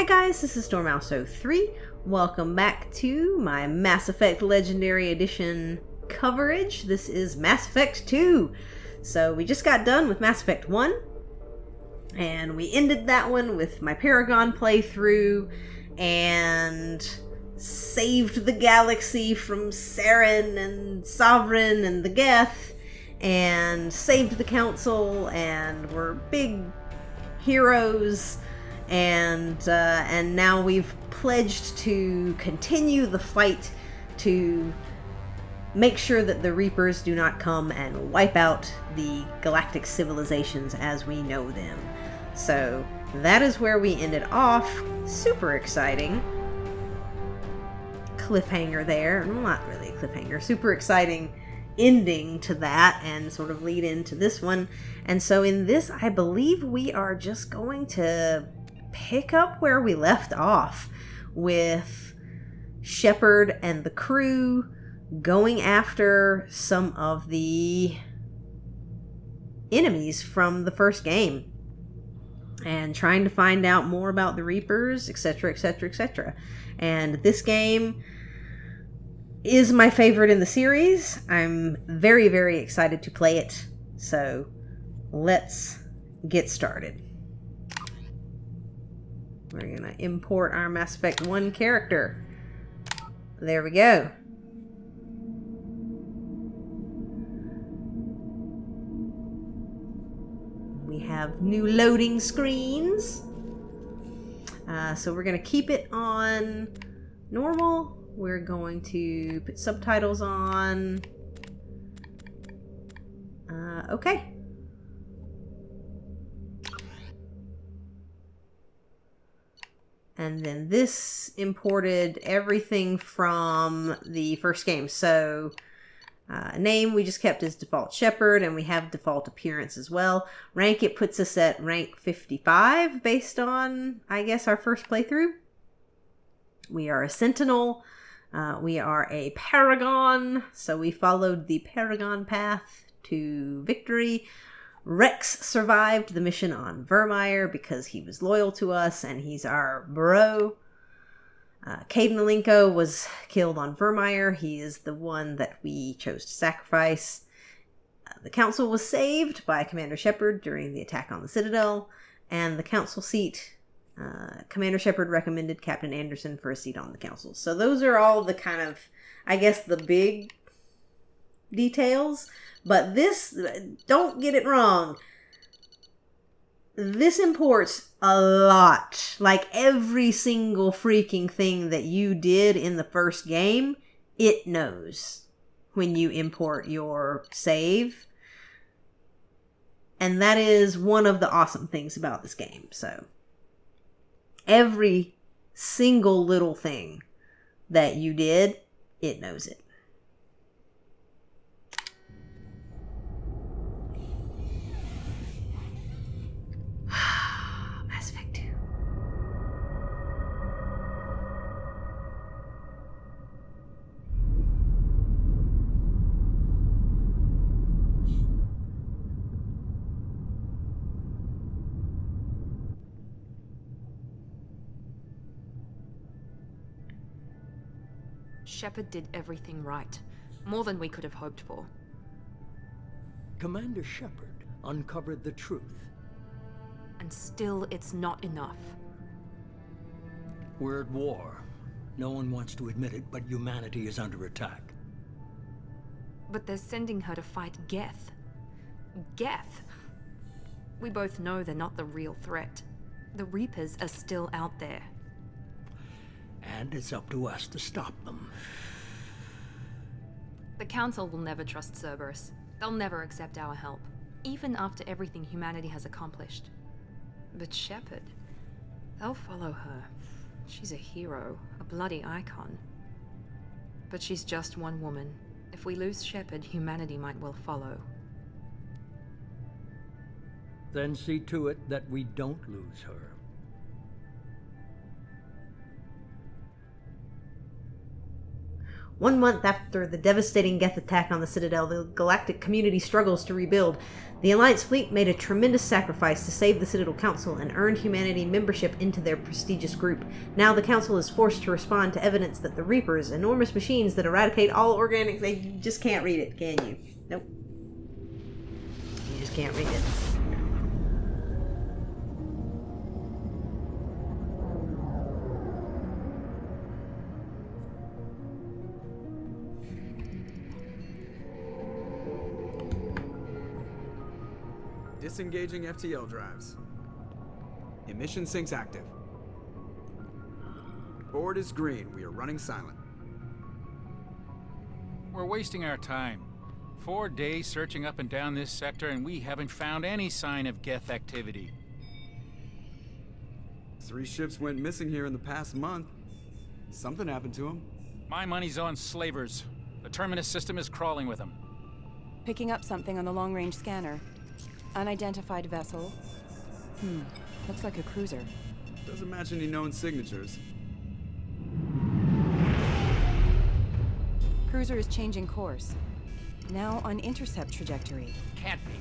guys, this is Stormouse03. Welcome back to my Mass Effect Legendary Edition coverage. This is Mass Effect 2. So we just got done with Mass Effect 1, and we ended that one with my Paragon playthrough, and saved the galaxy from Saren and Sovereign and the Geth, and saved the Council, and we're big heroes. And now we've pledged to continue the fight to make sure that the Reapers do not come and wipe out the galactic civilizations as we know them. So that is where we ended off. Super exciting. Cliffhanger there. Well, not really a cliffhanger. Super exciting ending to that and sort of lead into this one. And so in this, I believe we are just going to pick up where we left off with Shepard and the crew going after some of the enemies from the first game and trying to find out more about the Reapers, etc., etc., etc. And this game is my favorite in the series. I'm very, very excited to play it. So let's get started. We're going to import our Mass Effect 1 character. There we go. We have new loading screens. So we're going to keep it on normal. We're going to put subtitles on. Okay. And then this imported everything from the first game. So name we just kept as default Shepard, and we have default appearance as well. Rank, it puts us at rank 55 based on, I guess, our first playthrough. We are a Sentinel. We are a Paragon. So we followed the Paragon path to victory. Rex survived the mission on Vermeer because he was loyal to us and he's our bro. Caden Alenko was killed on Vermeer. He is the one that we chose to sacrifice. The Council was saved by Commander Shepard during the attack on the Citadel. And the Council seat, Commander Shepard recommended Captain Anderson for a seat on the Council. So those are all the kind of, I guess, the big details. But this, don't get it wrong, this imports a lot. Like every single freaking thing that you did in the first game, it knows when you import your save. And that is one of the awesome things about this game. So every single little thing that you did, it knows it. Mass Effect 2. Shepard did everything right. More than we could have hoped for. Commander Shepard uncovered the truth. And still, it's not enough. We're at war. No one wants to admit it, but humanity is under attack. But they're sending her to fight Geth. Geth! We both know they're not the real threat. The Reapers are still out there. And it's up to us to stop them. The Council will never trust Cerberus. They'll never accept our help, even after everything humanity has accomplished. But Shepard, they'll follow her. She's a hero, a bloody icon. But she's just one woman. If we lose Shepard, humanity might well follow. Then see to it that we don't lose her. 1 month after the devastating Geth attack on the Citadel, the galactic community struggles to rebuild. The Alliance fleet made a tremendous sacrifice to save the Citadel Council and earned humanity membership into their prestigious group. Now the Council is forced to respond to evidence that the Reapers, enormous machines that eradicate all organic... You just can't read it, can you? Nope. You just can't read it. Disengaging FTL drives. Emission sinks active. Board is green. We are running silent. We're wasting our time. 4 days searching up and down this sector, and we haven't found any sign of Geth activity. 3 ships went missing here in the past month. Something happened to them. My money's on slavers. The Terminus system is crawling with them. Picking up something on the long-range scanner. Unidentified vessel. Looks like a cruiser. Doesn't match any known signatures. Cruiser is changing course. Now on intercept trajectory. Can't be.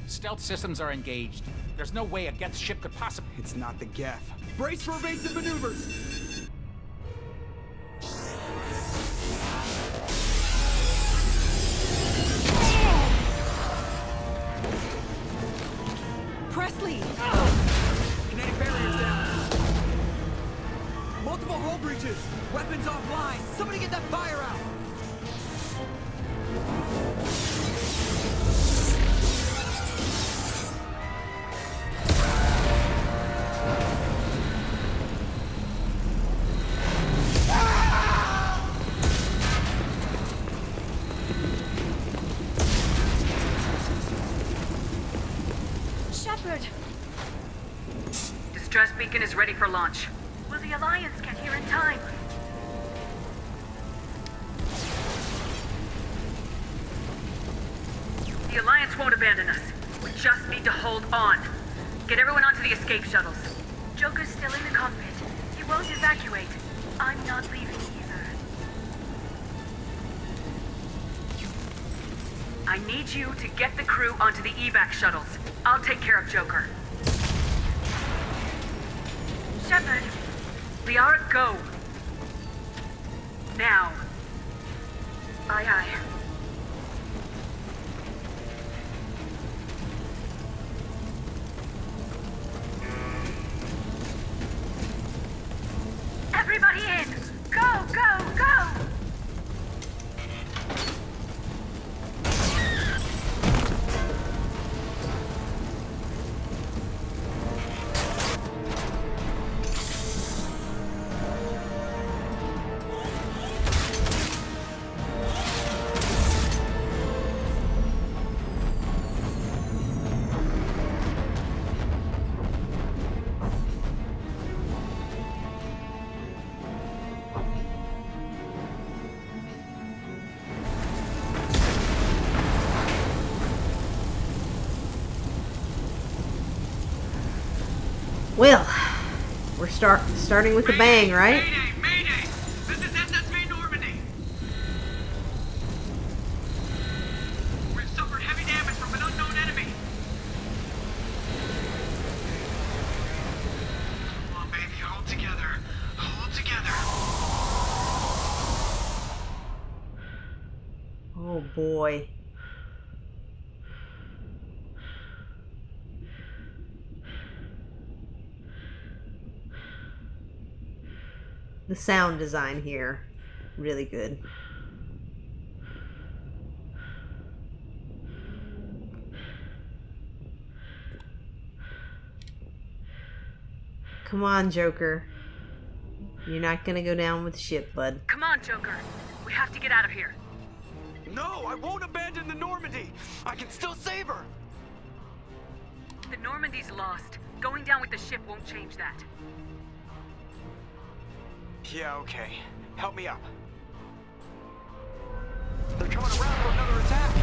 Stealth systems are engaged. There's no way a Geth ship could possibly... It's not the Geth. Brace for evasive maneuvers! Presley! Kinetic barriers down. Multiple hull breaches. Weapons offline. Somebody get that fire out. Shepard! Distress beacon is ready for launch. Will the Alliance get here in time? The Alliance won't abandon us. We just need to hold on. Get everyone onto the escape shuttles. Joker's still in the cockpit. He won't evacuate. I'm not leaving either. I need you to get the crew onto the evac shuttles. I'll take care of Joker. Shepard, Liara, go. Now. Aye, aye. Everybody in! Go, go, go! Well, we're starting with a bang, right? Mayday! Mayday! This is SSV Normandy! We've suffered heavy damage from an unknown enemy. Come on, baby, hold together. Hold together. Oh boy. The sound design here, really good. Come on, Joker. You're not gonna go down with the ship, bud. Come on, Joker. We have to get out of here. No, I won't abandon the Normandy! I can still save her! The Normandy's lost. Going down with the ship won't change that. Yeah, okay. Help me up. They're coming around for another attack!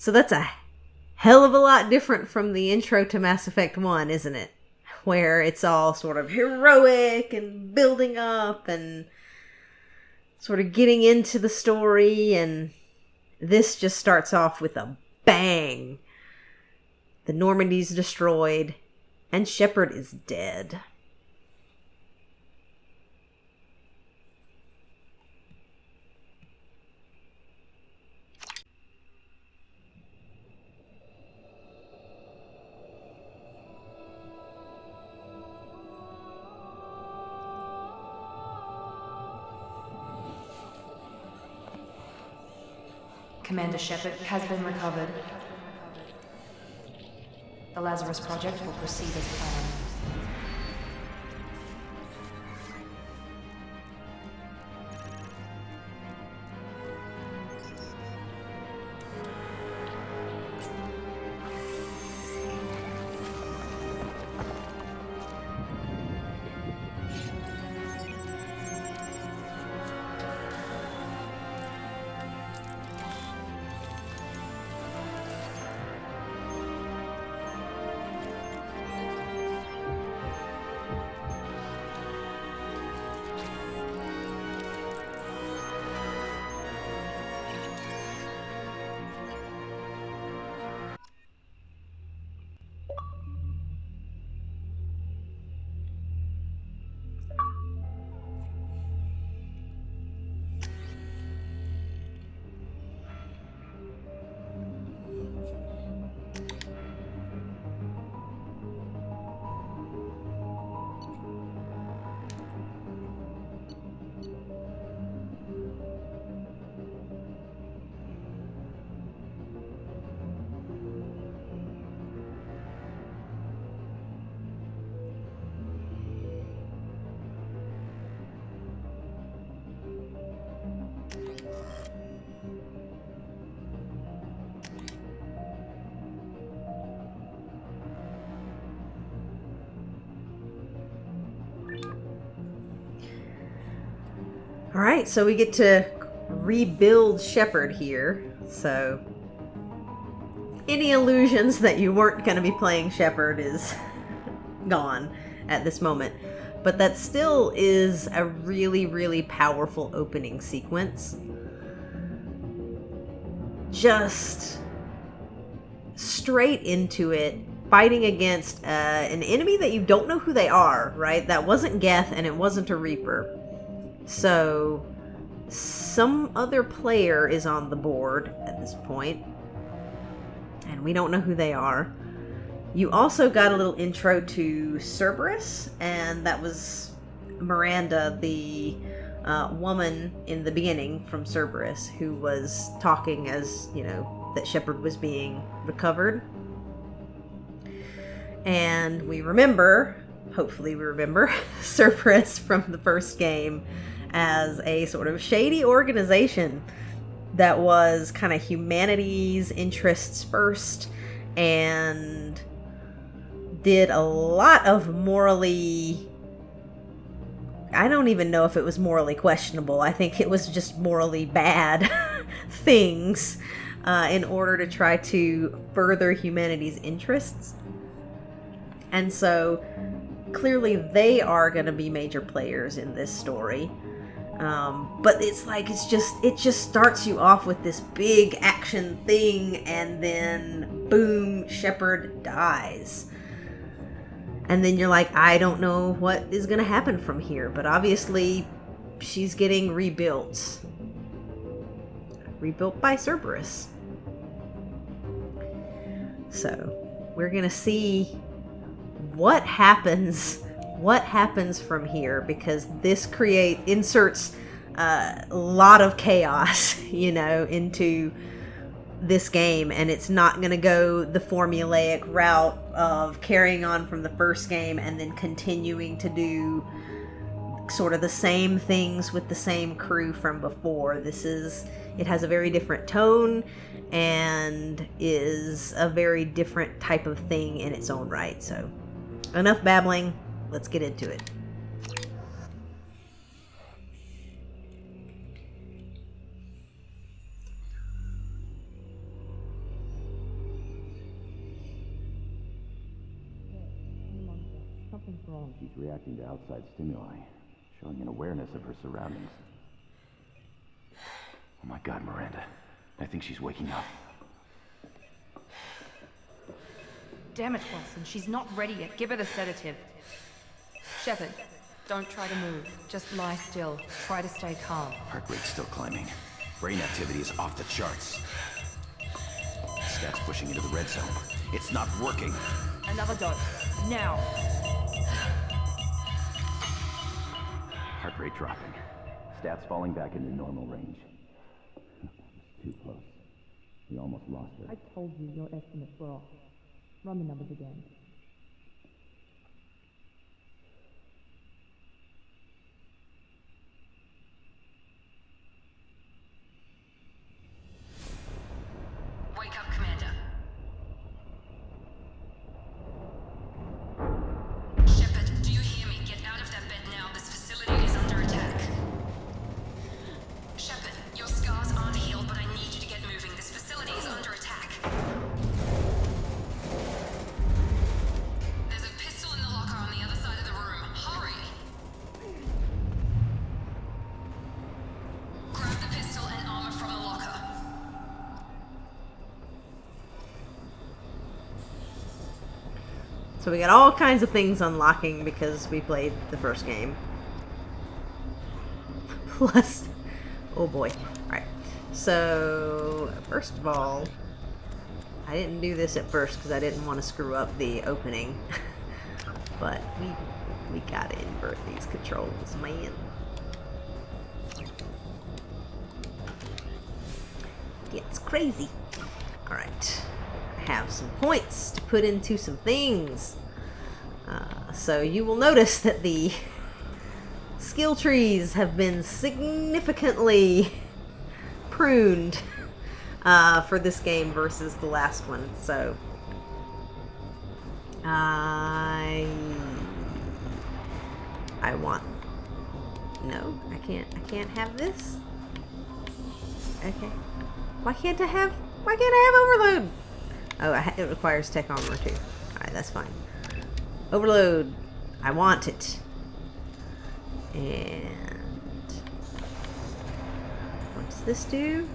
So that's a hell of a lot different from the intro to Mass Effect 1, isn't it? Where it's all sort of heroic and building up and sort of getting into the story, and this just starts off with a bang. The Normandy's destroyed, and Shepard is dead. Commander Shepard has been recovered. The Lazarus Project will proceed as planned. Alright, so we get to rebuild Shepard here. So any illusions that you weren't going to be playing Shepard is gone at this moment. But that still is a really, really powerful opening sequence. Just straight into it, fighting against an enemy that you don't know who they are, right? That wasn't Geth and it wasn't a Reaper. So some other player is on the board at this point, and we don't know who they are. You also got a little intro to Cerberus, and that was Miranda, the woman in the beginning from Cerberus, who was talking as, you know, that Shepard was being recovered. And we remember, hopefully we remember, Cerberus from the first game as a sort of shady organization that was kind of humanity's interests first and did a lot of morally, I don't even know if it was morally questionable. I think it was just morally bad things in order to try to further humanity's interests. And so clearly they are going to be major players in this story. But it's like, it just starts you off with this big action thing, and then boom, Shepard dies. And then you're like, I don't know what is going to happen from here, but obviously she's getting rebuilt. Rebuilt by Cerberus. So we're going to see what happens from here, because this inserts a lot of chaos, you know, into this game, and it's not going to go the formulaic route of carrying on from the first game and then continuing to do sort of the same things with the same crew from before. It has a very different tone and is a very different type of thing in its own right. So enough babbling, let's get into it. Something's wrong. She's reacting to outside stimuli, showing an awareness of her surroundings. Oh my God, Miranda. I think she's waking up. Damn it, Watson. She's not ready yet. Give her the sedative. Shepard, don't try to move. Just lie still. Try to stay calm. Heart rate's still climbing. Brain activity is off the charts. Stats pushing into the red zone. It's not working. Another dose. Now. Heart rate dropping. Stats falling back into normal range. Too close. We almost lost her. I told you your estimates were off. Run the numbers again. Wake up, Commander. Shepard, do you hear me? Get out of that bed now. This facility is under attack. Shepard, your scars aren't healed, but I need you to get moving. This facility is under attack. There's a pistol in the locker on the other side of the room. Hurry! Grab the pistol and armor from the locker. So we got all kinds of things unlocking because we played the first game. Plus, oh boy. Alright, so first of all, I didn't do this at first because I didn't want to screw up the opening. But we gotta invert these controls, man. It's crazy. Alright. I have some points to put into some things. So you will notice that the skill trees have been significantly pruned for this game versus the last one. So I want, no, I can't have this. Okay, why can't I have overload? Oh, it requires tech armor too. Alright, that's fine. Overload. I want it. And what does this do?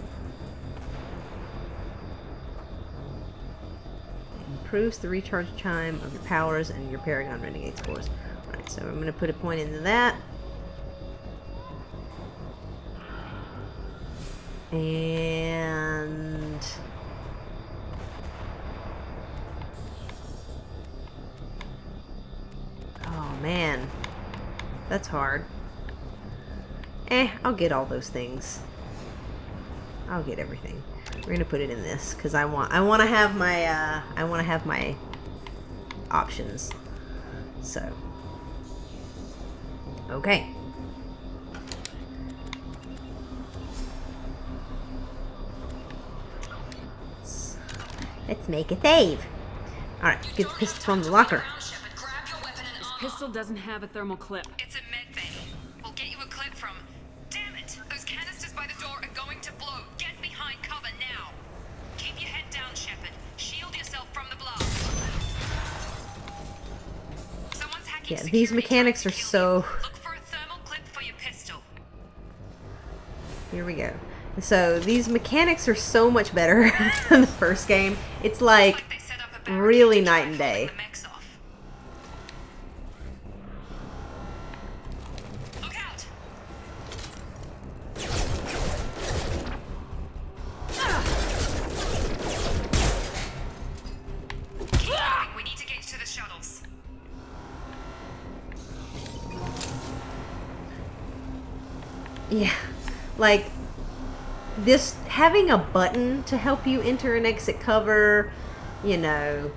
It improves the recharge time of your powers and your Paragon Renegade scores. Alright, so I'm going to put a point into that. And oh man, that's hard. I'll get all those things. I'll get everything. We're gonna put it in this because I want to have my options. So okay. Let's make a save. Alright, get the pistol from the locker. This pistol doesn't have a thermal clip. It's a med bay. We'll get you a clip from. Damn it! Those canisters by the door are going to blow. Get behind cover now. Keep your head down, Shepard. Shield yourself from the blast. Someone's hacking. Yeah, these mechanics are so. Look for a thermal clip for your pistol. Here we go. So these mechanics are so much better than the first game. It's like really night and day. Look out! Keep moving. We need to get to the shuttles. Yeah, like this having a button to help you enter and exit cover, you know,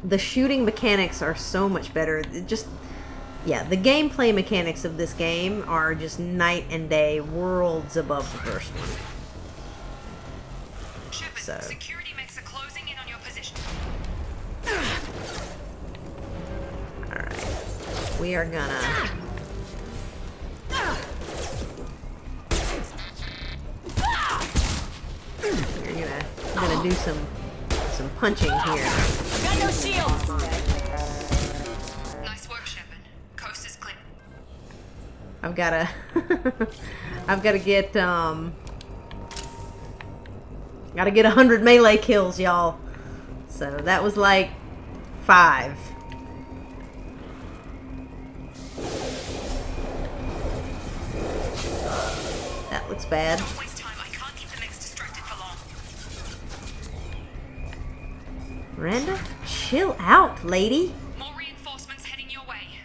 the shooting mechanics are so much better. It just, yeah, the gameplay mechanics of this game are just night and day, worlds above the first one. Shepard, So security mechs are closing in on your position. alright, we are gonna We're gonna do some punching here. Got no shields. I've gotta I've gotta get 100 melee kills, y'all. So that was like 5. That looks bad. Don't waste time. I can't keep the mix distracted for long. Miranda, chill out, lady. More reinforcements heading your way.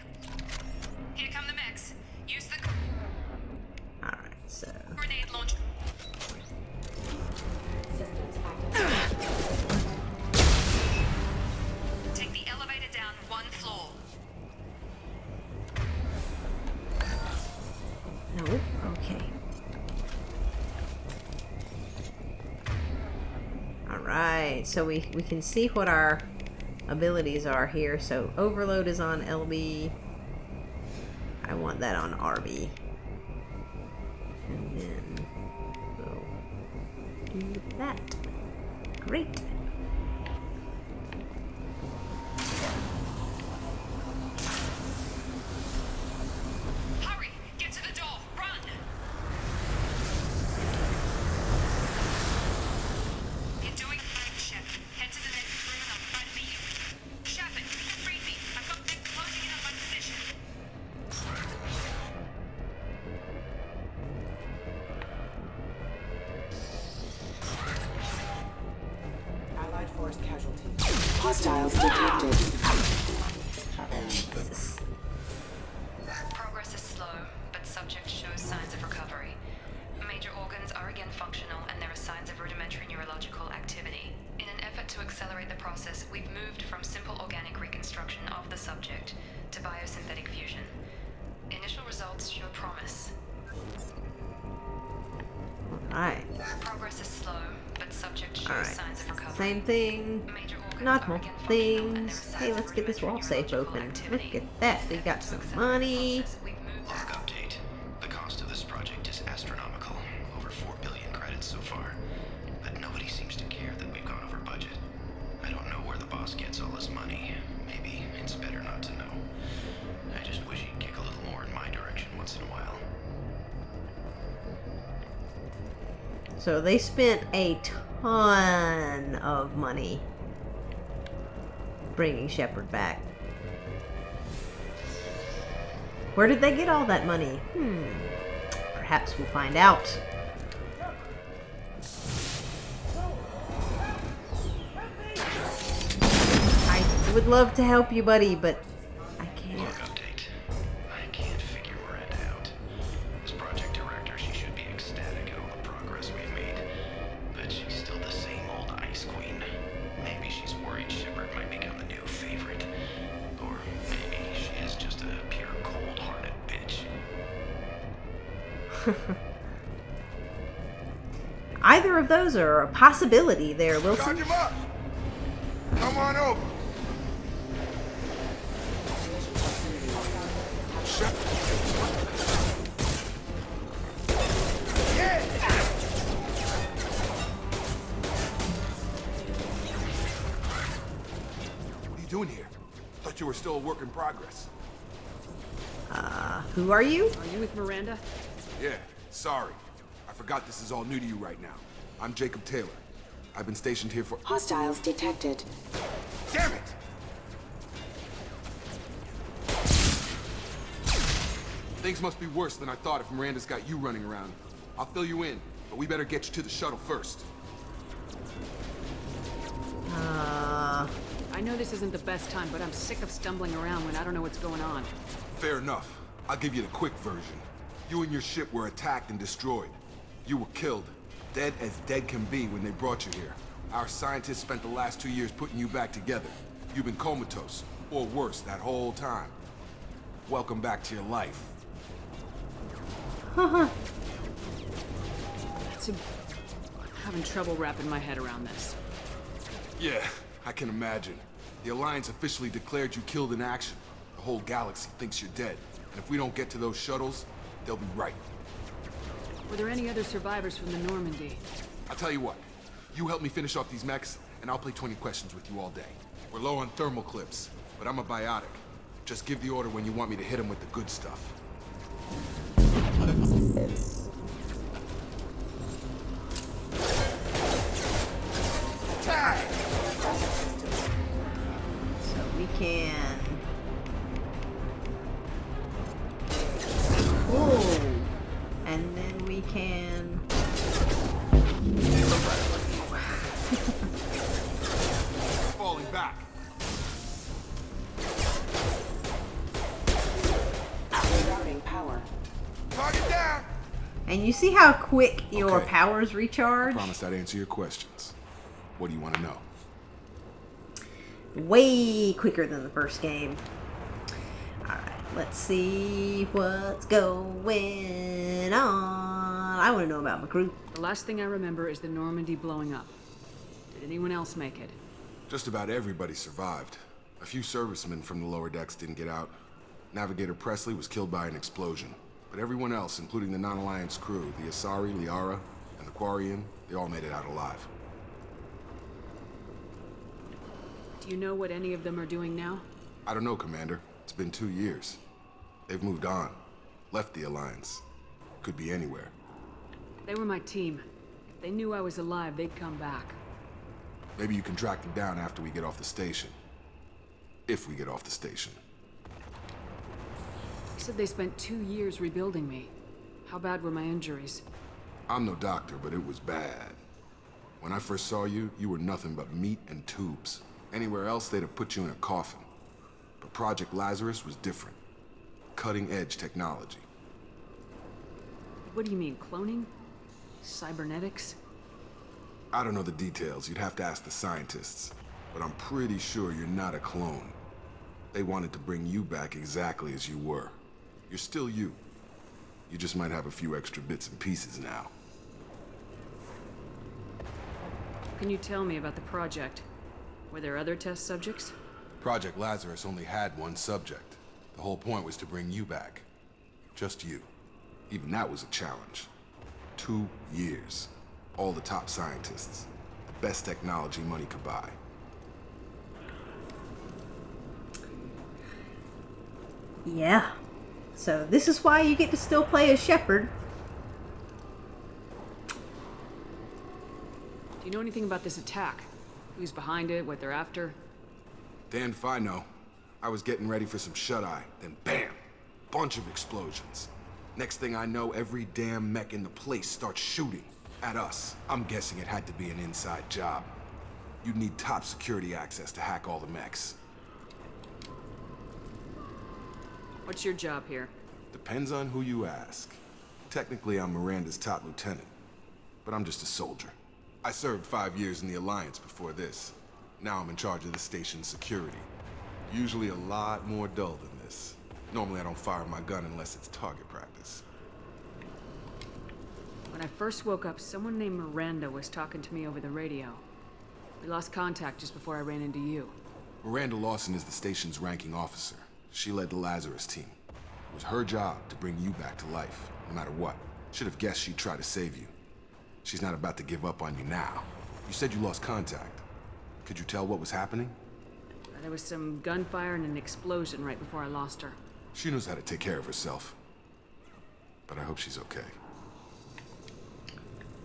Here come the mechs. Use the Alright, so. grenade launcher. Take the elevator down 1 floor. Nope, okay. Alright, so we can see what our abilities are here. So overload is on LB. I want that on RB. And then we'll do that. Great. Hurry! Get to the door! Run! You're doing fine, Shep. Head to the next room and I'll try to meet you. Shepard, read me. I've got mech closing in on my position. Allied force casualty. Hostiles detected. Jesus. Progress is slow, but subject shows signs of recovery. Major organs are again functional, and there are signs of rudimentary neurological activity. In an effort to accelerate the process, we've moved from simple organic reconstruction of the subject to biosynthetic fusion. Initial results show promise. Alright. Progress is slow, but subject shows Alright. signs of recovery. Same thing. Major organs Not are more again functional, and there are things. signs Hey, of let's get this wall rudimentary safe neurological open. activity. Look at that. We got some money. Log update. The cost of this project is astronomical. Over 4 billion credits so far. But nobody seems to care that we've gone over budget. I don't know where the boss gets all his money. Maybe it's better not to know. I just wish he'd kick a little more in my direction once in a while. So they spent a ton of money bringing Shepard back. Where did they get all that money? Perhaps we'll find out. I would love to help you, buddy, but I can't. Log update. I can't figure Miranda out. As project director, she should be ecstatic at all the progress we've made. But she's still the same old ice queen. Maybe she's worried Shepard might become the new favorite. Or maybe she is just a pure cold-hearted bitch. Either of those are a possibility there, Wilson. Charge him up! Come on over. What are you doing here? Thought you were still a work in progress. Who are you? Are you with Miranda? Yeah, sorry. I forgot this is all new to you right now. I'm Jacob Taylor. I've been stationed here for— Hostiles detected. Damn it! Things must be worse than I thought if Miranda's got you running around. I'll fill you in, but we better get you to the shuttle first. I know this isn't the best time, but I'm sick of stumbling around when I don't know what's going on. Fair enough. I'll give you the quick version. You and your ship were attacked and destroyed. You were killed. Dead as dead can be when they brought you here. Our scientists spent the last 2 years putting you back together. You've been comatose, or worse, that whole time. Welcome back to your life. I'm having trouble wrapping my head around this. Yeah, I can imagine. The Alliance officially declared you killed in action. The whole galaxy thinks you're dead. And if we don't get to those shuttles, they'll be right. Were there any other survivors from the Normandy? I'll tell you what. You help me finish off these mechs, and I'll play 20 questions with you all day. We're low on thermal clips, but I'm a biotic. Just give the order when you want me to hit them with the good stuff. So we can... Oh! And then we can... Falling back. Routing power. Target down. And you see how quick your Okay. powers I recharge? promised I'd answer your questions. What do you want to know? Way quicker than the first game. Alright, let's see what's going on. I want to know about my crew. The last thing I remember is the Normandy blowing up. Did anyone else make it? Just about everybody survived. A few servicemen from the lower decks didn't get out. Navigator Presley was killed by an explosion. But everyone else, including the non-Alliance crew, the Asari, Liara, and the Quarian, they all made it out alive. Do you know what any of them are doing now? I don't know, Commander. It's been 2 years. They've moved on. Left the Alliance. Could be anywhere. They were my team. If they knew I was alive, they'd come back. Maybe you can track them down after we get off the station. If we get off the station. You said they spent 2 years rebuilding me. How bad were my injuries? I'm no doctor, but it was bad. When I first saw you, you were nothing but meat and tubes. Anywhere else, they'd have put you in a coffin. But Project Lazarus was different. Cutting-edge technology. What do you mean, cloning? Cybernetics? I don't know the details. You'd have to ask the scientists. But I'm pretty sure you're not a clone. They wanted to bring you back exactly as you were. You're still you. You just might have a few extra bits and pieces now. Can you tell me about the project? Were there other test subjects? Project Lazarus only had one subject. The whole point was to bring you back. Just you. Even that was a challenge. 2 years. All the top scientists. The best technology money could buy. Yeah. So this is why you get to still play as Shepard. Do you know anything about this attack? Who's behind it, what they're after? Damned if I know. I was getting ready for some shut-eye, then bam! Bunch of explosions. Next thing I know, every damn mech in the place starts shooting at us. I'm guessing it had to be an inside job. You'd need top security access to hack all the mechs. What's your job here? Depends on who you ask. Technically, I'm Miranda's top lieutenant, but I'm just a soldier. I served 5 years in the Alliance before this. Now I'm in charge of the station's security. Usually a lot more dull than this. Normally I don't fire my gun unless it's target practice. When I first woke up, someone named Miranda was talking to me over the radio. We lost contact just before I ran into you. Miranda Lawson is the station's ranking officer. She led the Lazarus team. It was her job to bring you back to life, no matter what. Should have guessed she'd try to save you. She's not about to give up on you now. You said you lost contact. Could you tell what was happening? There was some gunfire and an explosion right before I lost her. She knows how to take care of herself. But I hope she's okay.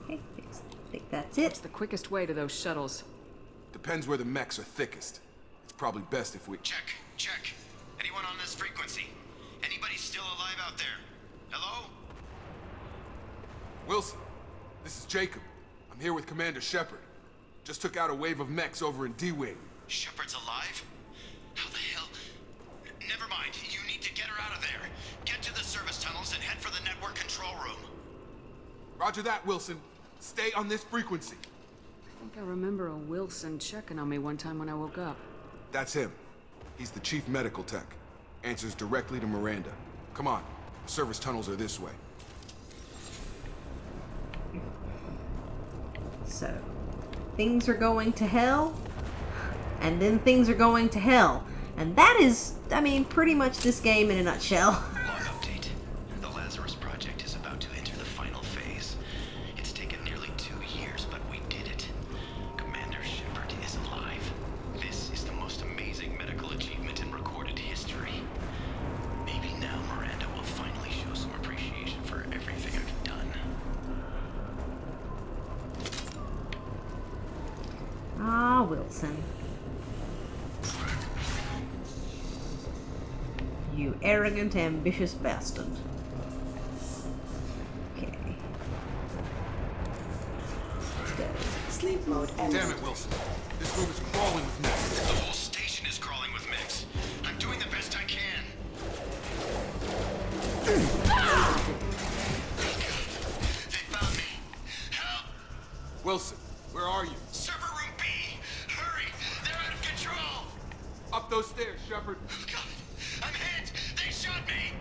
Okay, I think that's it. What's the quickest way to those shuttles? Depends where the mechs are thickest. It's probably best if we... Check. Anyone on this frequency? Anybody still alive out there? Hello? Wilson, this is Jacob. I'm here with Commander Shepard. Just took out a wave of mechs over in D-Wing. Shepard's alive? How the hell? Never mind. You need to get her out of there. Get to the service tunnels and head for the network control room. Roger that, Wilson. Stay on this frequency. I think I remember a Wilson checking on me one time when I woke up. That's him. He's the chief medical tech. Answers directly to Miranda. Come on. The service tunnels are this way. So, things are going to hell, and then things are going to hell. And that is, I mean, pretty much this game in a nutshell. Log update. The Lazarus project is about to enter the final phase. It's taken nearly 2 years, but we did it. Commander Shepard is alive. This is the most amazing medical achievement in recorded history. Maybe now Miranda will finally show some appreciation for everything I've you arrogant, ambitious bastard. Okay. Let's go. Sleep mode Damn it, Wilson. This room is crawling with mechs. The whole station is crawling with mechs. I'm doing the best I can. They found me. Help! Wilson, where are you? Server room B! Hurry! They're out of control! Up those stairs, Shepard. Oh, God! I'm hit! They shot me!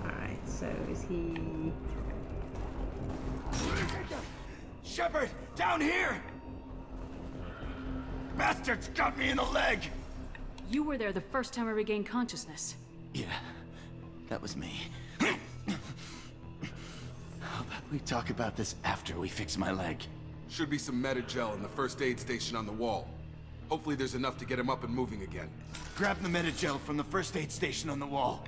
Alright, so is he... Shepard, down here! Bastards got me in the leg! You were there the first time I regained consciousness. Yeah, that was me. How about we talk about this after we fix my leg? Should be some Metagel in the first aid station on the wall. Hopefully there's enough to get him up and moving again. Grab the Metagel from the first aid station on the wall.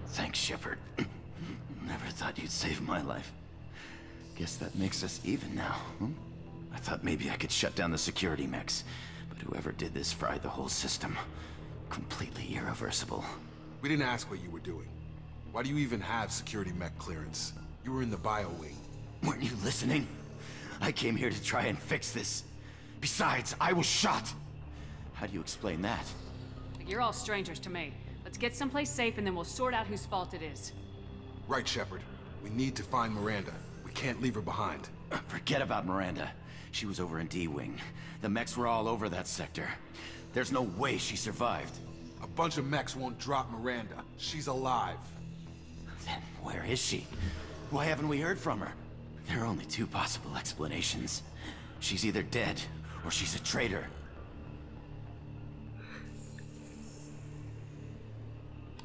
Thanks, Shepard. Never thought you'd save my life. Guess that makes us even now, hmm? I thought maybe I could shut down the security mechs, but whoever did this fried the whole system. Completely irreversible. We didn't ask what you were doing. Why do you even have security mech clearance? You were in the bio wing. Weren't you listening? I came here to try and fix this. Besides, I was shot. How do you explain that? You're all strangers to me. Let's get someplace safe and then we'll sort out whose fault it is. Right, Shepard. We need to find Miranda. We can't leave her behind. Forget about Miranda. She was over in D-Wing. The mechs were all over that sector. There's no way she survived. A bunch of mechs won't drop Miranda. She's alive. Then where is she? Why haven't we heard from her? There are only two possible explanations. She's either dead, or she's a traitor.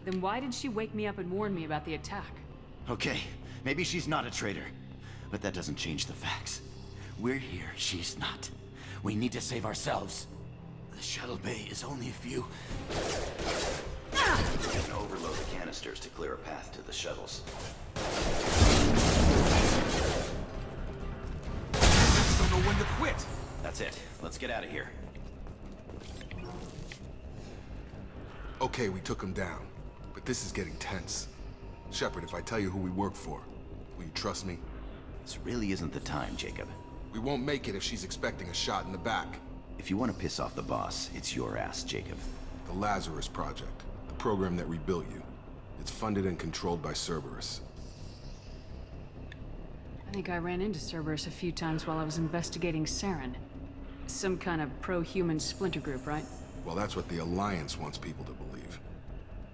Then why did she wake me up and warn me about the attack? Okay, maybe she's not a traitor, but that doesn't change the facts. We're here, she's not. We need to save ourselves. The shuttle bay is only a few... You can overload the canisters to clear a path to the shuttles. Don't know when to quit. That's it. Let's get out of here. Okay, we took him down. But this is getting tense. Shepard, if I tell you who we work for, will you trust me? This really isn't the time, Jacob. We won't make it if she's expecting a shot in the back. If you want to piss off the boss, it's your ass, Jacob. The Lazarus Project. The program that rebuilt you. It's funded and controlled by Cerberus. I think I ran into Cerberus a few times while I was investigating Saren. Some kind of pro-human splinter group, right? Well, that's what the Alliance wants people to believe.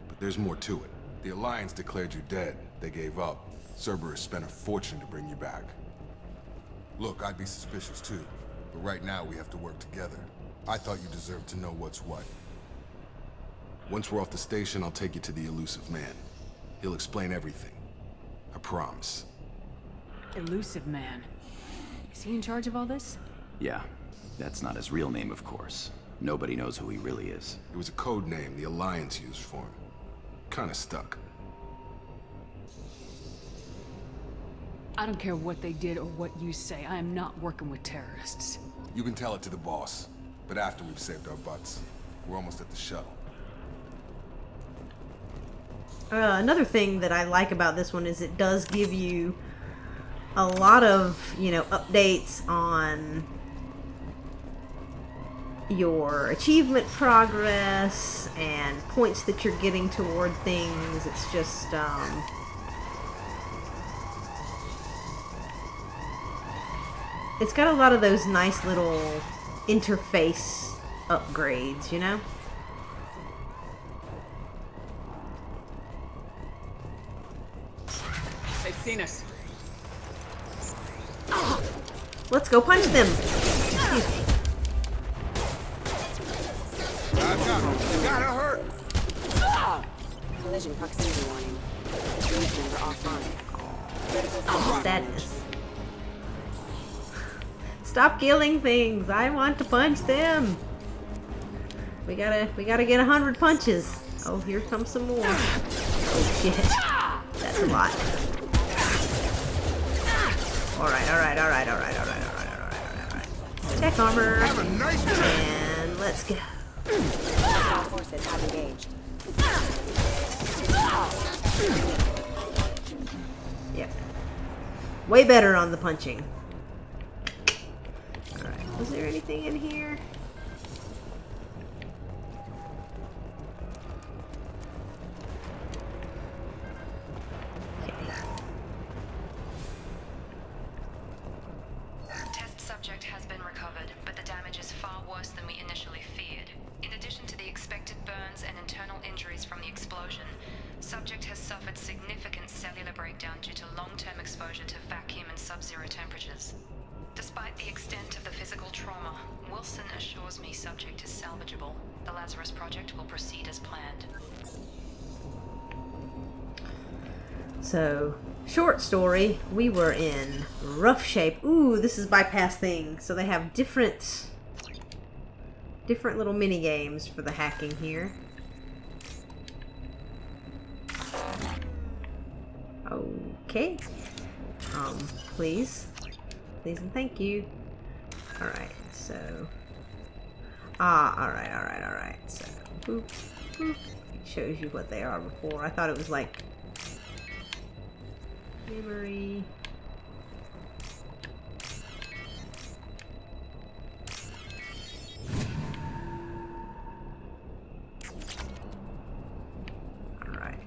But there's more to it. The Alliance declared you dead. They gave up. Cerberus spent a fortune to bring you back. Look, I'd be suspicious too. But right now, we have to work together. I thought you deserved to know what's what. Once we're off the station, I'll take you to the elusive man. He'll explain everything. I promise. Elusive Man. Is he in charge of all this? Yeah, that's not his real name, of course. Nobody knows who he really is. It was a code name the Alliance used for him. Kinda stuck. I don't care what they did or what you say. I am not working with terrorists. You can tell it to the boss. But after we've saved our butts. We're almost at the shuttle. Another thing that I like about this one is it does give you a lot of, updates on your achievement progress and points that you're getting toward things. It's just, it's got a lot of those nice little interface upgrades, They've seen us. Let's go punch them. Excuse me. Gotta hurt. Collision proximity warning. Movement offline. Sadness. Stop killing things. I want to punch them. We gotta get 100 punches. Oh, here comes some more. Oh shit. That's a lot. Alright. Tech armor. And let's go. Our forces have engaged. Yep. Way better on the punching. Alright, was there anything in here? Test subject has been recovered, but the damage is far worse than we initially feared. In addition to the expected burns and internal injuries from the explosion, subject has suffered significant cellular breakdown due to long-term exposure to vacuum and sub-zero temperatures. Despite the extent of the physical trauma, Wilson assures me subject is salvageable. The Lazarus Project will proceed as planned. So, short story, we were in rough shape. Ooh, this is bypass thing. So they have different little mini games for the hacking here. Okay. Please and thank you. Alright, so alright. So boop, boop. It shows you what they are before. I thought it was like memory. Alright.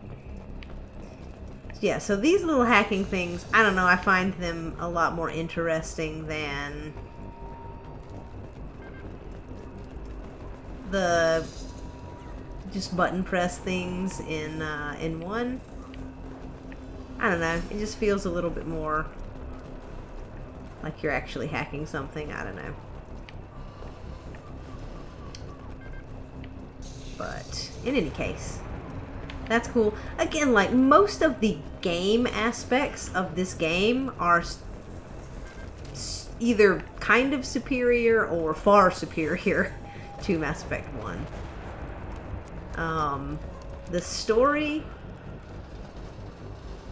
Yeah, so these little hacking things, I don't know, I find them a lot more interesting than the just button press things in 1. I don't know, it just feels a little bit more like you're actually hacking something. I don't know. But in any case, that's cool. Again, like most of the game aspects of this game are either kind of superior or far superior to Mass Effect 1. The story,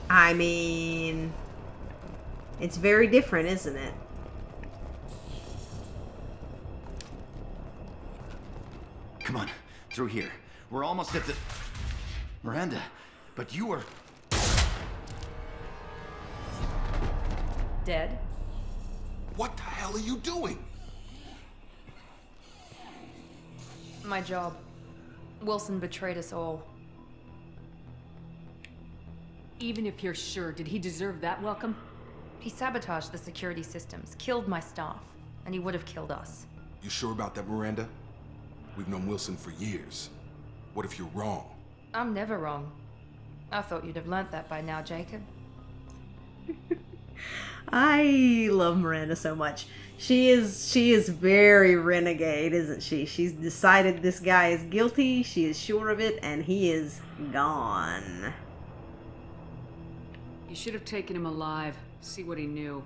I mean, it's very different, isn't it? Come on, through here. We're almost at the... Miranda, but you were... Dead? What the hell are you doing? My job. Wilson betrayed us all. Even if you're sure, did he deserve that welcome? He sabotaged the security systems, killed my staff, and he would have killed us. You sure about that, Miranda? We've known Wilson for years. What if you're wrong? I'm never wrong. I thought you'd have learnt that by now, Jacob. I love Miranda so much. She is very renegade, isn't she? She's decided this guy is guilty, she is sure of it, and he is gone. You should have taken him alive, see what he knew.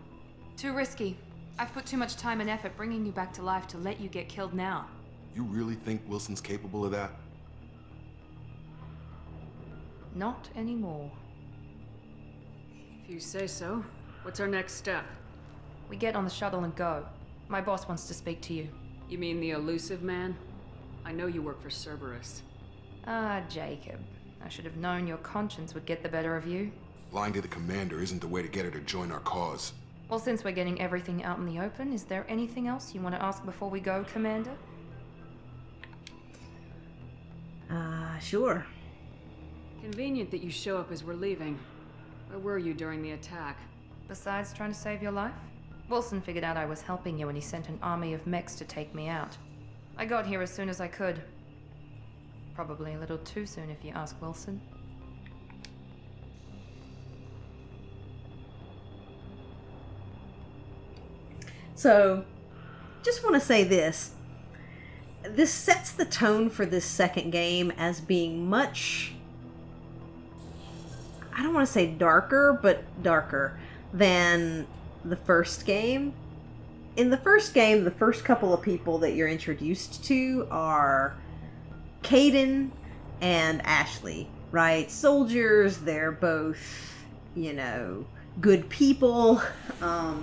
Too risky. I've put too much time and effort bringing you back to life to let you get killed now. You really think Wilson's capable of that? Not anymore. If you say so. What's our next step? We get on the shuttle and go. My boss wants to speak to you. You mean the elusive man? I know you work for Cerberus. Ah, Jacob. I should have known your conscience would get the better of you. Lying to the commander isn't the way to get her to join our cause. Well, since we're getting everything out in the open, is there anything else you want to ask before we go, Commander? Sure. Convenient that you show up as we're leaving. Where were you during the attack? Besides trying to save your life? Wilson figured out I was helping you and he sent an army of mechs to take me out. I got here as soon as I could. Probably a little too soon if you ask Wilson. So, just want to say this. This sets the tone for this second game as being much... I don't want to say darker, but darker than the first game. in the first game, the first couple of people that you're introduced to are Caden and Ashley, right? Soldiers, they're both, you know, good people.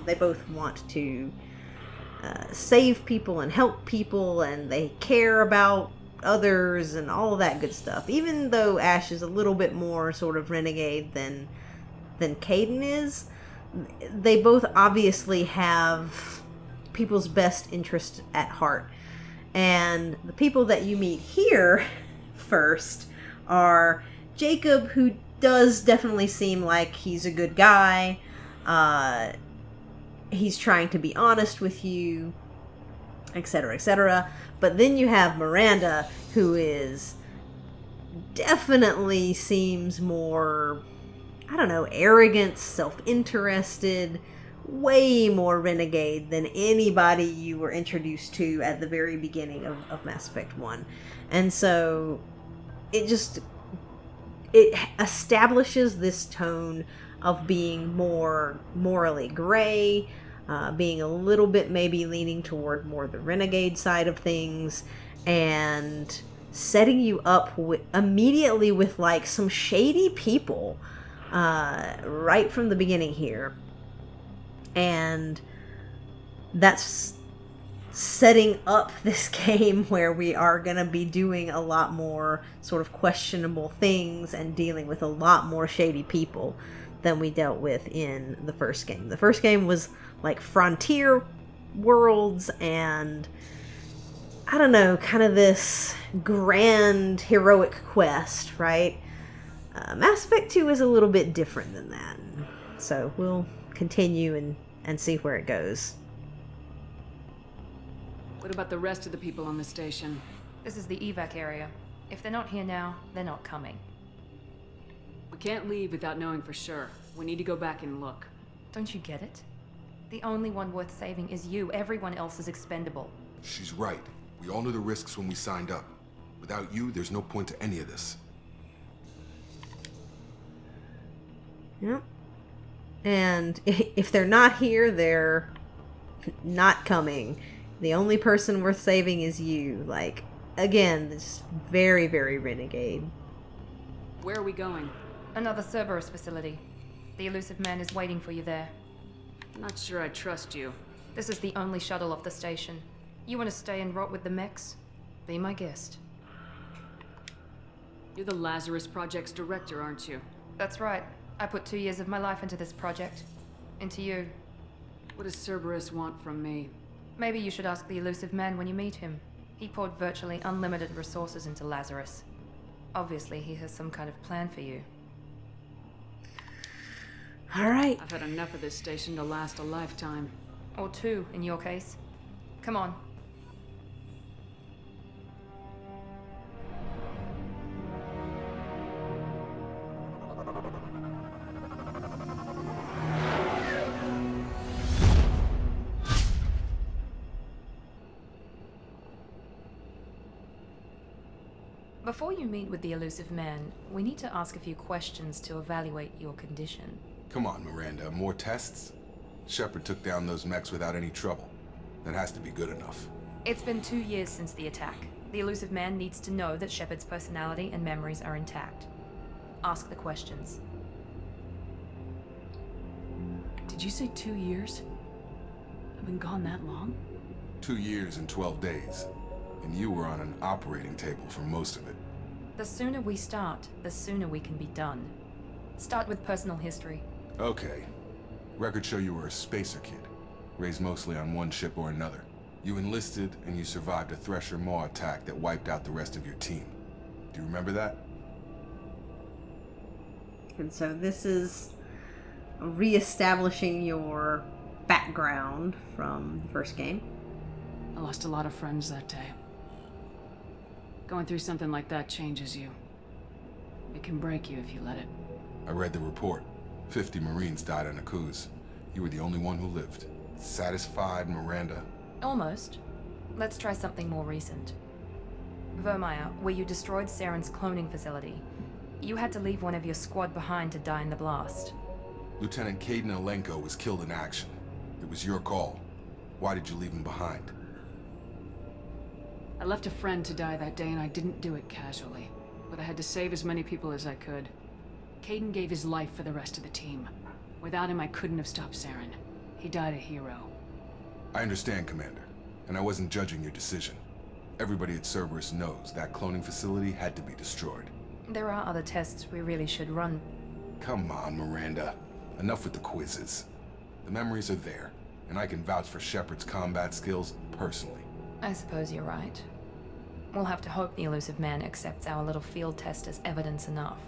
They both want to save people and help people, and they care about others and all of that good stuff. Even though Ash is a little bit more sort of renegade than Caden is, they both obviously have people's best interest at heart. And the people that you meet here first are Jacob, who does definitely seem like he's a good guy. He's trying to be honest with you, etc., etc. But then you have Miranda, who is definitely seems more, I don't know, arrogant, self-interested, way more renegade than anybody you were introduced to at the very beginning of Mass Effect 1. And so it establishes this tone of being more morally gray, being a little bit maybe leaning toward more the renegade side of things, and setting you up immediately with like some shady people right from the beginning here. And that's setting up this game where we are going to be doing a lot more sort of questionable things and dealing with a lot more shady people than we dealt with in the first game. The first game was like frontier worlds and, I don't know, kind of this grand heroic quest, right? Mass Effect 2 is a little bit different than that. So we'll continue and see where it goes. What about the rest of the people on the station? This is the evac area. If they're not here now, they're not coming. We can't leave without knowing for sure. We need to go back and look. Don't you get it? The only one worth saving is you. Everyone else is expendable. She's right. We all knew the risks when we signed up. Without you, there's no point to any of this. Yep. And if they're not here, they're not coming. The only person worth saving is you. Like, again, this very, very renegade. Where are we going? Another Cerberus facility. The elusive man is waiting for you there. Not sure I trust you. This is the only shuttle off the station. You want to stay and rot with the mechs? Be my guest. You're the Lazarus Project's director, aren't you? That's right. I put 2 years of my life into this project. Into you. What does Cerberus want from me? Maybe you should ask the elusive man when you meet him. He poured virtually unlimited resources into Lazarus. Obviously, he has some kind of plan for you. All right. I've had enough of this station to last a lifetime. Or 2, in your case. Come on. Before you meet with the elusive man, we need to ask a few questions to evaluate your condition. Come on, Miranda. More tests? Shepard took down those mechs without any trouble. That has to be good enough. It's been 2 years since the attack. The elusive man needs to know that Shepard's personality and memories are intact. Ask the questions. Did you say 2 years? I've been gone that long? 2 years and 12 days. And you were on an operating table for most of it. The sooner we start, the sooner we can be done. Start with personal history. Okay. Records show you were a spacer kid, raised mostly on one ship or another. You enlisted and you survived a Thresher Maw attack that wiped out the rest of your team. Do you remember that? And so this is reestablishing your background from the first game. I lost a lot of friends that day. Going through something like that changes you. It can break you if you let it. I read the report. 50 Marines died on Akuz. You were the only one who lived. Satisfied, Miranda? Almost. Let's try something more recent. Vermeer, where you destroyed Saren's cloning facility. You had to leave one of your squad behind to die in the blast. Lieutenant Caden Alenko was killed in action. It was your call. Why did you leave him behind? I left a friend to die that day, and I didn't do it casually. But I had to save as many people as I could. Caden gave his life for the rest of the team. Without him, I couldn't have stopped Saren. He died a hero. I understand, Commander, and I wasn't judging your decision. Everybody at Cerberus knows that cloning facility had to be destroyed. There are other tests we really should run. Come on, Miranda. Enough with the quizzes. The memories are there, and I can vouch for Shepard's combat skills personally. I suppose you're right. We'll have to hope the elusive man accepts our little field test as evidence enough.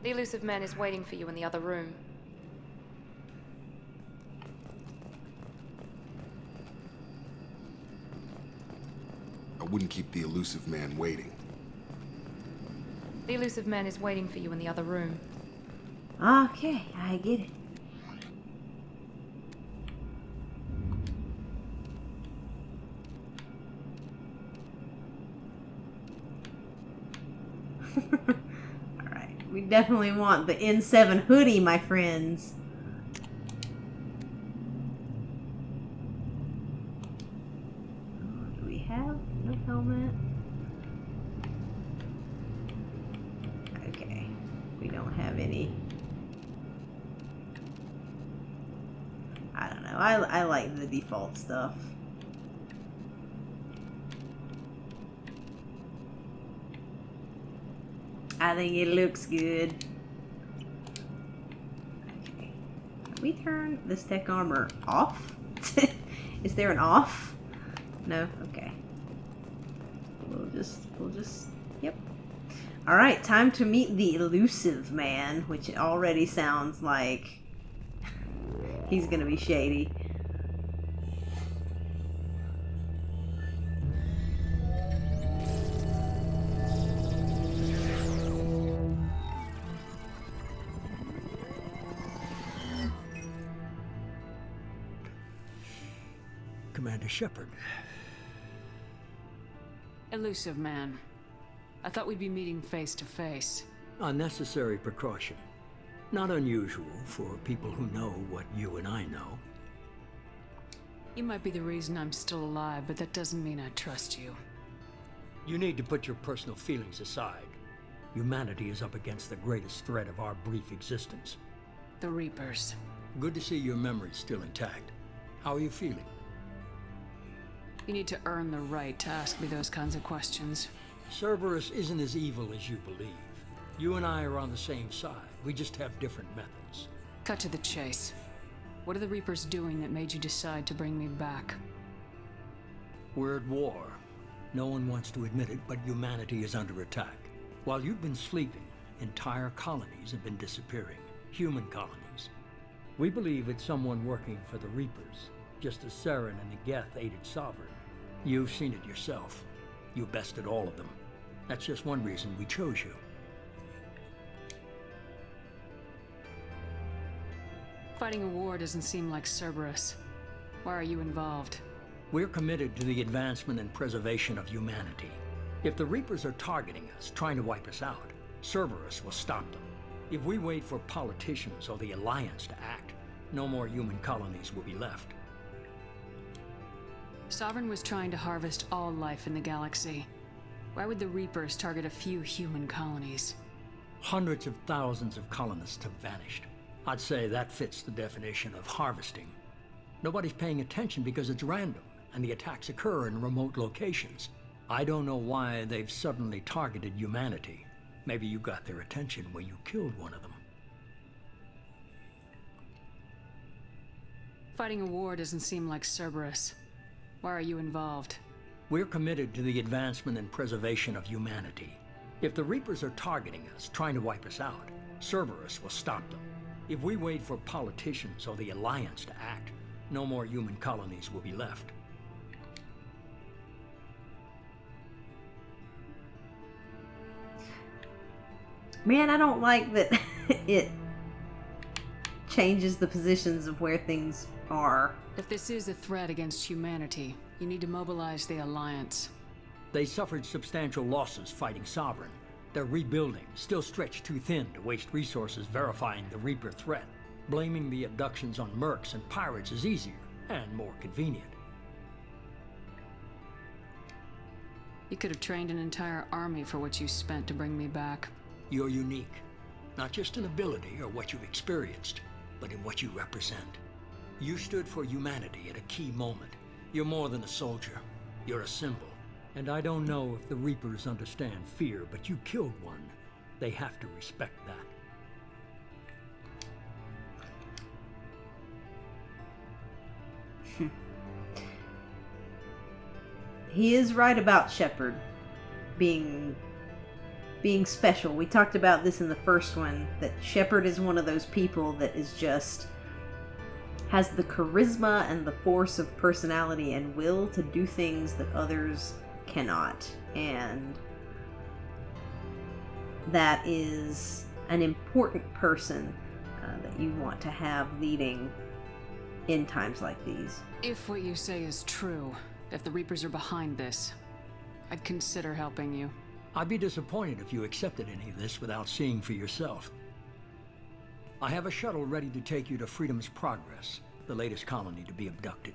The elusive man is waiting for you in the other room. I wouldn't keep the elusive man waiting. The elusive man is waiting for you in the other room. Okay, I get it. Alright, we definitely want the N7 hoodie, my friends. Do we have no helmet? Okay, we don't have any. I don't know, I like the default stuff. I think it looks good. Okay. Can we turn this tech armor off? Is there an off? No? Okay. We'll just, yep. Alright, time to meet the elusive man, which already sounds like he's gonna be shady. Commander Shepard. Elusive man. I thought we'd be meeting face to face. Unnecessary precaution. Not unusual for people who know what you and I know. You might be the reason I'm still alive, but that doesn't mean I trust you. You need to put your personal feelings aside. Humanity is up against the greatest threat of our brief existence. The Reapers. Good to see your memory's still intact. How are you feeling? You need to earn the right to ask me those kinds of questions. Cerberus isn't as evil as you believe. You and I are on the same side. We just have different methods. Cut to the chase. What are the Reapers doing that made you decide to bring me back? We're at war. No one wants to admit it, but humanity is under attack. While you've been sleeping, entire colonies have been disappearing. Human colonies. We believe it's someone working for the Reapers, just as Saren and the Geth aided Sovereign. You've seen it yourself. You bested all of them. That's just one reason we chose you. Fighting a war doesn't seem like Cerberus. Why are you involved? We're committed to the advancement and preservation of humanity. If the Reapers are targeting us, trying to wipe us out, Cerberus will stop them. If we wait for politicians or the Alliance to act, no more human colonies will be left. Sovereign was trying to harvest all life in the galaxy. Why would the Reapers target a few human colonies? Hundreds of thousands of colonists have vanished. I'd say that fits the definition of harvesting. Nobody's paying attention because it's random, and the attacks occur in remote locations. I don't know why they've suddenly targeted humanity. Maybe you got their attention when you killed one of them. Fighting a war doesn't seem like Cerberus. Why are you involved? We're committed to the advancement and preservation of humanity. If the Reapers are targeting us, trying to wipe us out, Cerberus will stop them. If we wait for politicians or the Alliance to act, no more human colonies will be left. Man, I don't like that it changes the positions of where things are. If this is a threat against humanity, you need to mobilize the Alliance. They suffered substantial losses fighting Sovereign. They're rebuilding, still stretched too thin to waste resources verifying the Reaper threat. Blaming the abductions on mercs and pirates is easier and more convenient. You could have trained an entire army for what you spent to bring me back. You're unique. Not just in ability or what you've experienced, but in what you represent. You stood for humanity at a key moment. You're more than a soldier. You're a symbol. And I don't know if the Reapers understand fear, but you killed one. They have to respect that. He is right about Shepard being special. We talked about this in the first one, that Shepard is one of those people that is just has the charisma and the force of personality and will to do things that others cannot. And that is an important person that you want to have leading in times like these. If what you say is true, if the Reapers are behind this, I'd consider helping you. I'd be disappointed if you accepted any of this without seeing for yourself. I have a shuttle ready to take you to Freedom's Progress, the latest colony to be abducted.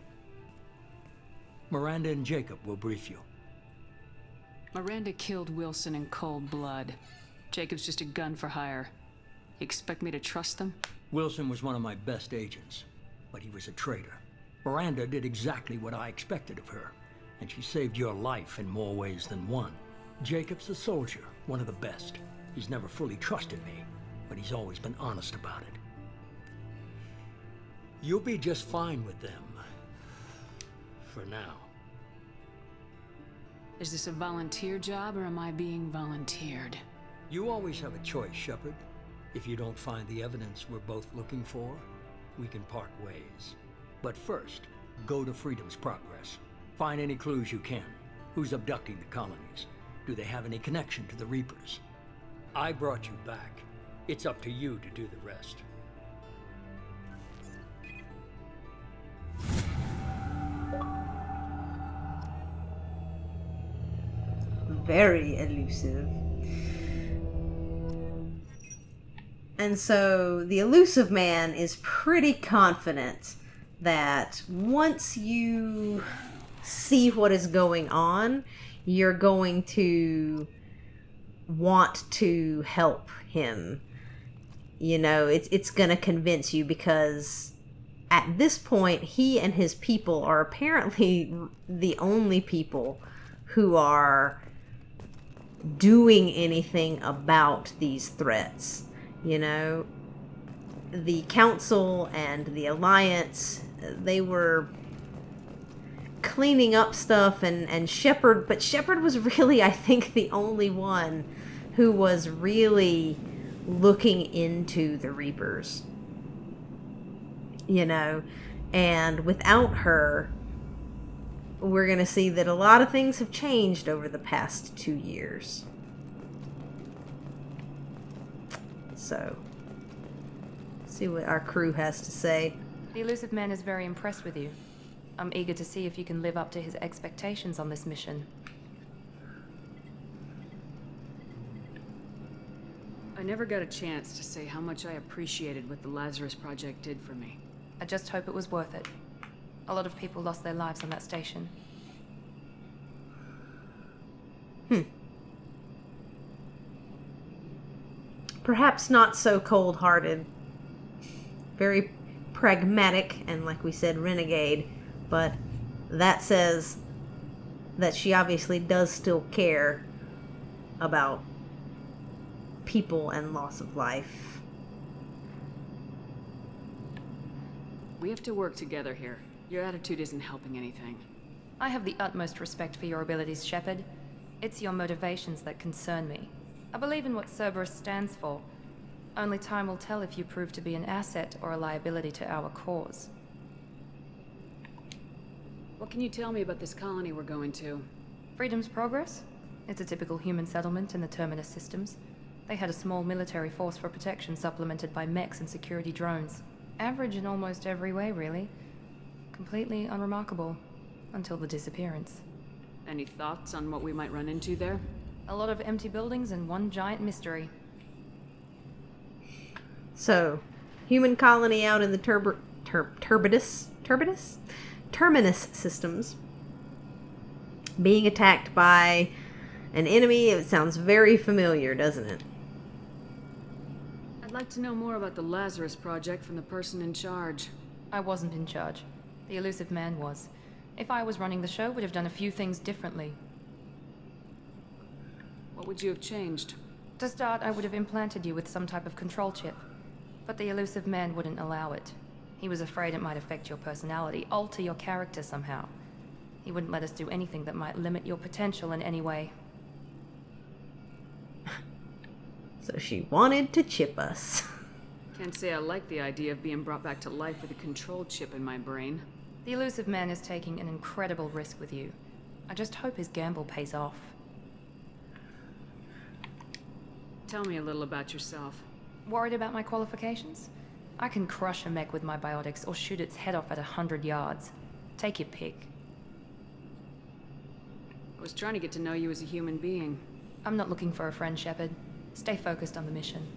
Miranda and Jacob will brief you. Miranda killed Wilson in cold blood. Jacob's just a gun for hire. You expect me to trust them? Wilson was one of my best agents, but he was a traitor. Miranda did exactly what I expected of her, and she saved your life in more ways than one. Jacob's a soldier, one of the best. He's never fully trusted me, but he's always been honest about it. You'll be just fine with them. For now. Is this a volunteer job, or am I being volunteered? You always have a choice, Shepard. If you don't find the evidence we're both looking for, we can part ways. But first, go to Freedom's Progress. Find any clues you can. Who's abducting the colonies? Do they have any connection to the Reapers? I brought you back. It's up to you to do the rest. Very elusive. And so the elusive man is pretty confident that once you see what is going on, you're going to want to help him. You know, it's going to convince you, because at this point, he and his people are apparently the only people who are doing anything about these threats. You know, the Council and the Alliance, they were cleaning up stuff, and Shepard, but Shepard was really, I think, the only one who was really looking into the Reapers. You know, and without her, we're going to see that a lot of things have changed over the past 2 years. So, see what our crew has to say. The elusive man is very impressed with you. I'm eager to see if you can live up to his expectations on this mission. I never got a chance to say how much I appreciated what the Lazarus Project did for me. I just hope it was worth it. A lot of people lost their lives on that station. Perhaps not so cold-hearted. Very pragmatic and, like we said, renegade. But that says that she obviously does still care about people and loss of life. We have to work together here. Your attitude isn't helping anything. I have the utmost respect for your abilities, Shepard. It's your motivations that concern me. I believe in what Cerberus stands for. Only time will tell if you prove to be an asset or a liability to our cause. What can you tell me about this colony we're going to? Freedom's Progress? It's a typical human settlement in the Terminus systems. They had a small military force for protection supplemented by mechs and security drones. Average in almost every way, really. Completely unremarkable. Until the disappearance. Any thoughts on what we might run into there? A lot of empty buildings and one giant mystery. So, human colony out in the terminus systems being attacked by an enemy. It sounds very familiar, doesn't it? I'd like to know more about the Lazarus Project from the person in charge. I wasn't in charge. The elusive man was. If I was running the show, would have done a few things differently. What would you have changed? To start, I would have implanted you with some type of control chip. But the elusive man wouldn't allow it. He was afraid it might affect your personality, alter your character somehow. He wouldn't let us do anything that might limit your potential in any way. So she wanted to chip us. Can't say I like the idea of being brought back to life with a control chip in my brain. The elusive man is taking an incredible risk with you. I just hope his gamble pays off. Tell me a little about yourself. Worried about my qualifications? I can crush a mech with my biotics or shoot its head off at 100 yards. Take your pick. I was trying to get to know you as a human being. I'm not looking for a friend, Shepard. Stay focused on the mission.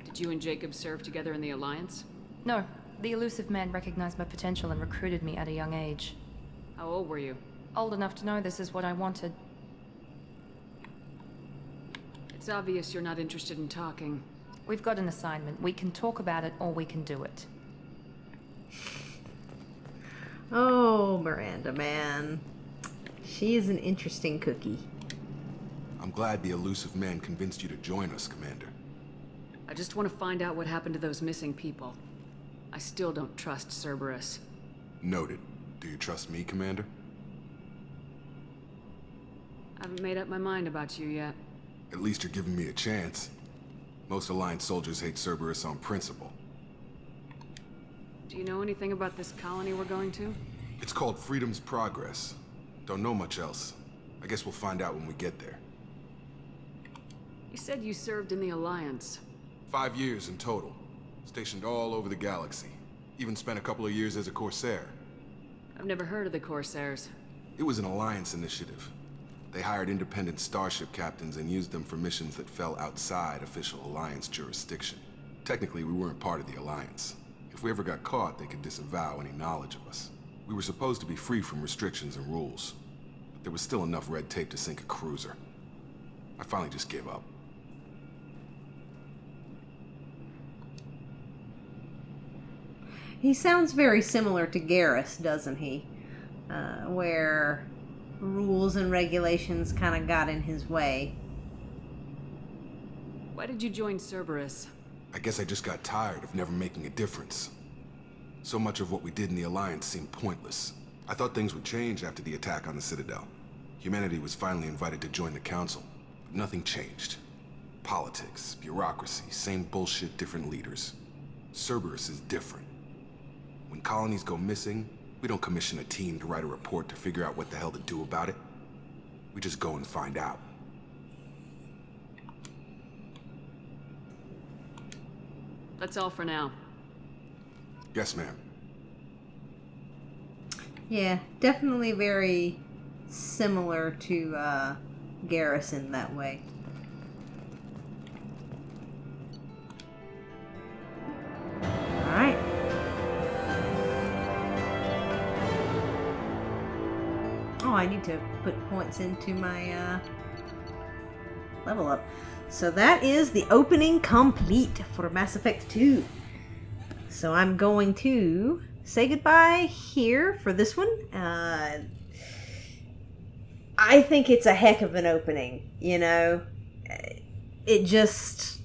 Did you and Jacob serve together in the Alliance? No. The elusive man recognized my potential and recruited me at a young age. How old were you? Old enough to know this is what I wanted. It's obvious you're not interested in talking. We've got an assignment. We can talk about it or we can do it. Oh, Miranda, man. She is an interesting cookie. I'm glad the elusive man convinced you to join us, Commander. I just want to find out what happened to those missing people. I still don't trust Cerberus. Noted. Do you trust me, Commander? I haven't made up my mind about you yet. At least you're giving me a chance. Most Alliance soldiers hate Cerberus on principle. Do you know anything about this colony we're going to? It's called Freedom's Progress. Don't know much else. I guess we'll find out when we get there. You said you served in the Alliance. 5 years in total. Stationed all over the galaxy. Even spent a couple of years as a Corsair. I've never heard of the Corsairs. It was an Alliance initiative. They hired independent starship captains and used them for missions that fell outside official Alliance jurisdiction. Technically, we weren't part of the Alliance. If we ever got caught, they could disavow any knowledge of us. We were supposed to be free from restrictions and rules. But there was still enough red tape to sink a cruiser. I finally just gave up. He sounds very similar to Garrus, doesn't he? Where rules and regulations kind of got in his way. Why did you join Cerberus? I guess I just got tired of never making a difference. So much of what we did in the Alliance seemed pointless. I thought things would change after the attack on the Citadel. Humanity was finally invited to join the Council, but nothing changed. Politics, bureaucracy, same bullshit, different leaders. Cerberus is different. When colonies go missing, we don't commission a team to write a report to figure out what the hell to do about it. We just go and find out. That's all for now. Yes, ma'am. Yeah, definitely very similar to Garrus in that way. Alright. Oh, I need to put points into my level up. So that is the opening complete for Mass Effect 2. So I'm going to say goodbye here for this one. I think it's a heck of an opening, you know. It just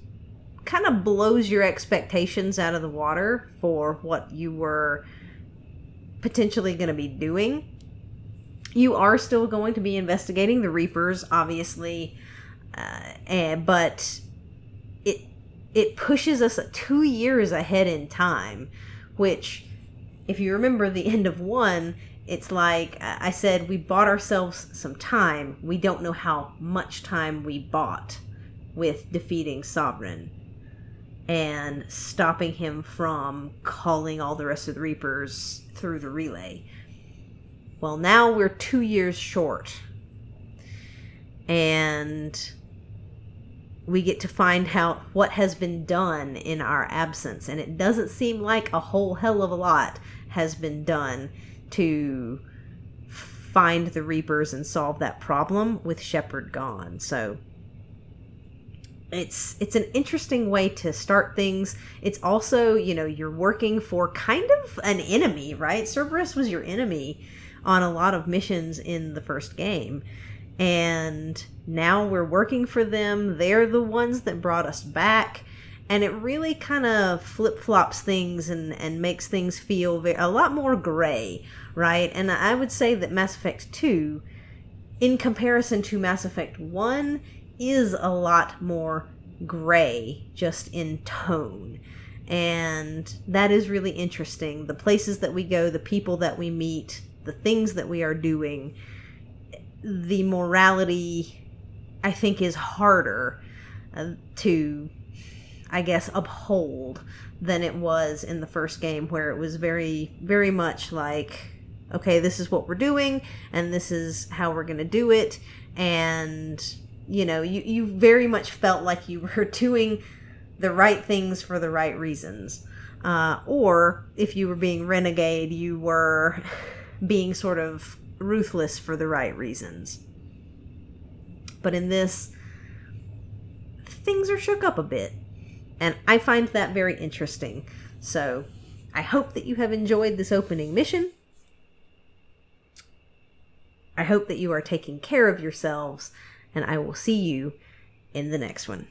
kind of blows your expectations out of the water for what you were potentially going to be doing. You are still going to be investigating the Reapers, obviously, but it pushes us 2 years ahead in time, which, if you remember the end of 1, it's like I said, we bought ourselves some time. We don't know how much time we bought with defeating Sovereign and stopping him from calling all the rest of the Reapers through the relay. Well, now we're 2 years short. And we get to find out what has been done in our absence. And it doesn't seem like a whole hell of a lot has been done to find the Reapers and solve that problem with Shepard gone. So it's an interesting way to start things. It's also, you're working for kind of an enemy, right? Cerberus was your enemy on a lot of missions in the first game. And now we're working for them. They're the ones that brought us back. And it really kind of flip-flops things and makes things feel a lot more gray, right? And I would say that Mass Effect 2, in comparison to Mass Effect 1, is a lot more gray, just in tone. And that is really interesting. The places that we go, the people that we meet, the things that we are doing, the morality, I think, is harder to, I guess, uphold than it was in the first game, where it was very, very much like, okay, this is what we're doing, and this is how we're going to do it. And, you very much felt like you were doing the right things for the right reasons. Or if you were being renegade, you were being sort of ruthless for the right reasons. But in this, things are shook up a bit. And I find that very interesting. So I hope that you have enjoyed this opening mission. I hope that you are taking care of yourselves, and I will see you in the next one.